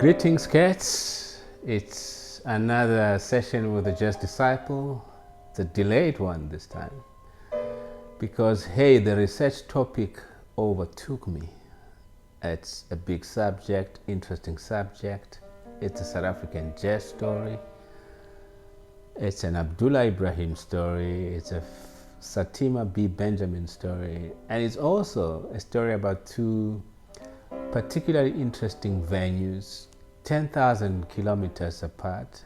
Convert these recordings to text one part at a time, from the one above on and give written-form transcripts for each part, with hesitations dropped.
Greetings, cats. It's another session with the Just Disciple. It's a delayed one this time because, hey, the research topic overtook me. It's a big subject, interesting subject. It's a South African jazz story. It's an Abdullah Ibrahim story. It's a Satima B. Benjamin story. And it's also a story about two particularly interesting venues 10,000 kilometers apart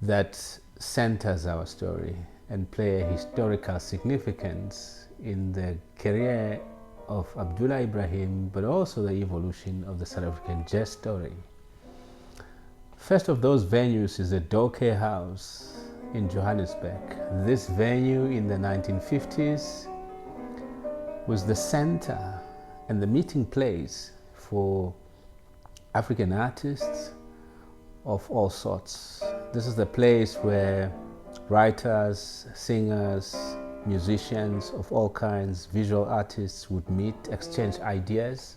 that centers our story and play a historical significance in the career of Abdullah Ibrahim, but also the evolution of the South African jazz story. First of those venues is the Doke House in Johannesburg. This venue in the 1950s was the center and the meeting place for African artists of all sorts. This is the place where writers, singers, musicians of all kinds, visual artists would meet, exchange ideas.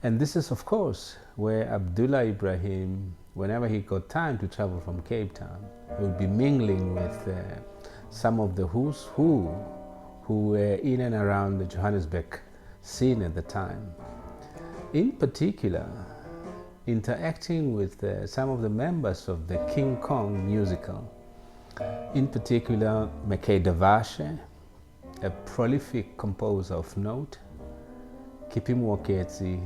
And this is, of course, where Abdullah Ibrahim, whenever he got time to travel from Cape Town, he would be mingling with some of the who's who were in and around the Johannesburg scene at the time. In particular, interacting with some of the members of the King Kong musical. In particular, Mekay Davashe, a prolific composer of note, Kipi Mwoketsi,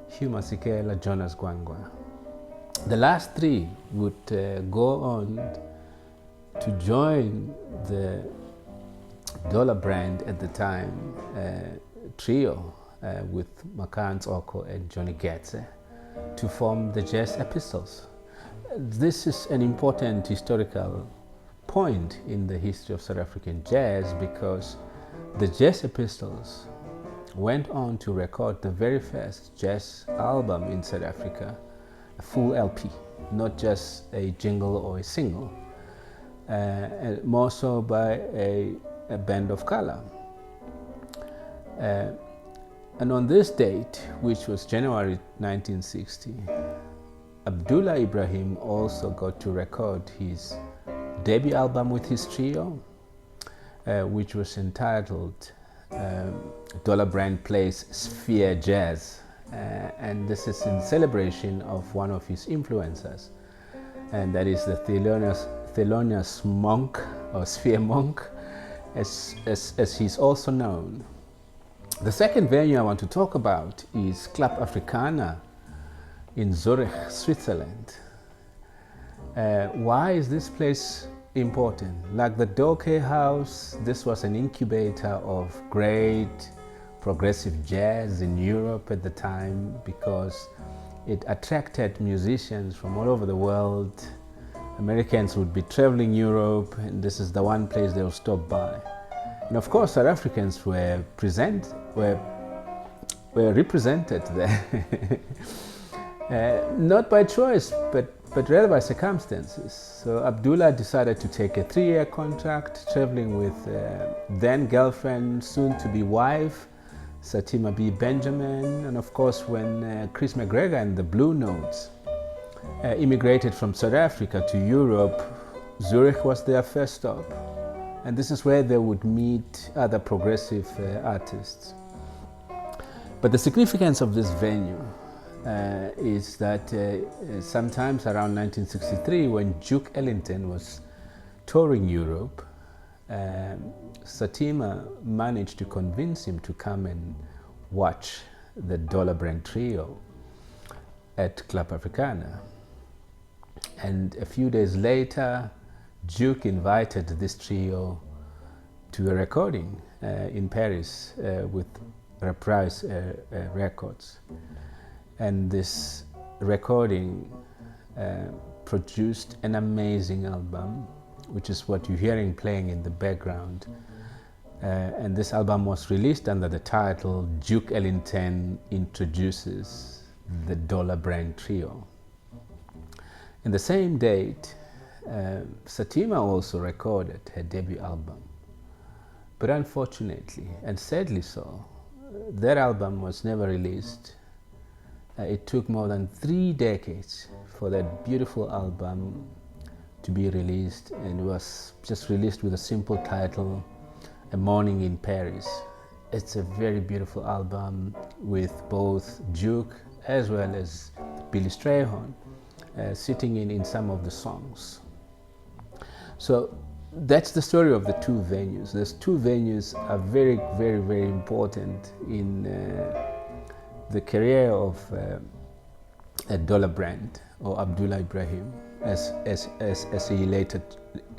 Hugh Masekela, Jonas Gwangwa. The last three would go on to join the Dollar Brand at the time trio with Makans Oko and Johnny Getze to form the Jazz Epistles. This is an important historical point in the history of South African jazz because the Jazz Epistles went on to record the very first jazz album in South Africa, a full LP, not just a jingle or a single, more so by a band of color. And on this date, which was January 1960, Abdullah Ibrahim also got to record his debut album with his trio, which was entitled Dollar Brand Plays Sphere Jazz. And this is in celebration of one of his influencers, and that is the Thelonious Monk, or Sphere Monk, as he's also known. The second venue I want to talk about is Club Africana in Zurich, Switzerland. Why is this place important? Like the Doke House, this was an incubator of great progressive jazz in Europe at the time because it attracted musicians from all over the world. Americans would be traveling Europe, and this is the one place they'll stop by. And of course, South Africans were represented there, not by choice, but rather by circumstances. So Abdullah decided to take a 3-year contract, traveling with then girlfriend, soon to be wife, Satima B. Benjamin, and of course, when Chris McGregor and the Blue Notes immigrated from South Africa to Europe, Zurich was their first stop. And this is where they would meet other progressive artists. But the significance of this venue is that sometimes around 1963, when Duke Ellington was touring Europe, Satima managed to convince him to come and watch the Dollar Brand Trio at Club Africana. And a few days later, Duke invited this trio to a recording in Paris with Reprise Records. And this recording produced an amazing album, which is what you're hearing playing in the background. And this album was released under the title Duke Ellington Introduces the Dollar Brand Trio. In the same date, Satima also recorded her debut album, but unfortunately, and sadly so, that album was never released It took more than 3 decades for that beautiful album to be released, and it was just released with a simple title, A Morning in Paris. It's a very beautiful album with both Duke as well as Billy Strayhorn sitting in some of the songs. So that's the story of the two venues. Those two venues are very, very, very important in the career of Dollar Brand, or Abdullah Ibrahim, as he later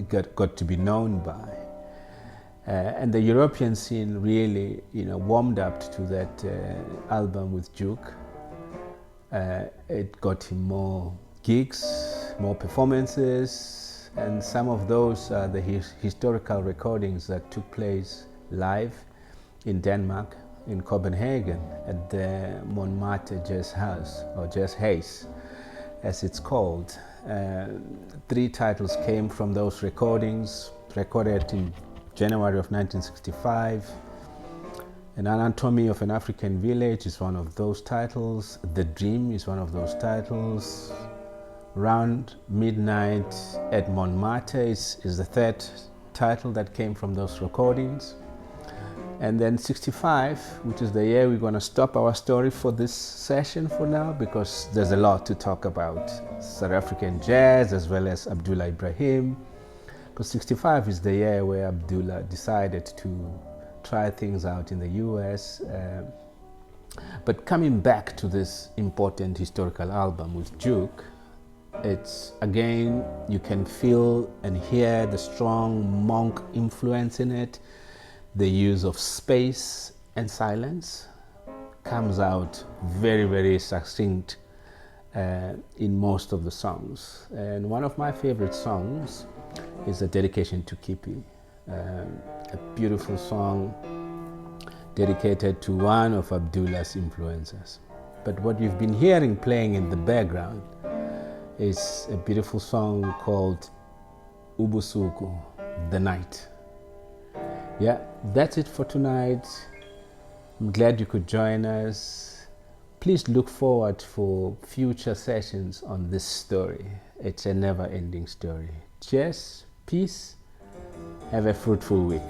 got to be known by. And the European scene really, warmed up to that album with Duke. It got him more gigs, more performances, and some of those are the historical recordings that took place live in Denmark, in Copenhagen, at the Montmartre Jazz House, or Jazz Haze, as it's called. 3 titles came from those recordings, recorded in January of 1965. An Anatomy of an African Village is one of those titles. The Dream is one of those titles. Round Midnight at Montmartre is the 3rd title that came from those recordings. And then 65, which is the year we're going to stop our story for this session for now, because there's a lot to talk about South African jazz as well as Abdullah Ibrahim. Because 65 is the year where Abdullah decided to try things out in the US. But coming back to this important historical album with Duke, it's again, you can feel and hear the strong monk influence in it. The use of space and silence comes out very, very succinct in most of the songs. And one of my favorite songs is A Dedication to Kippy, a beautiful song dedicated to one of Abdullah's influences. But what you've been hearing playing in the background is a beautiful song called Ubusuku, The Night. Yeah, that's it for tonight. I'm glad you could join us. Please look forward for future sessions on this story. It's a never-ending story. Cheers, peace, have a fruitful week.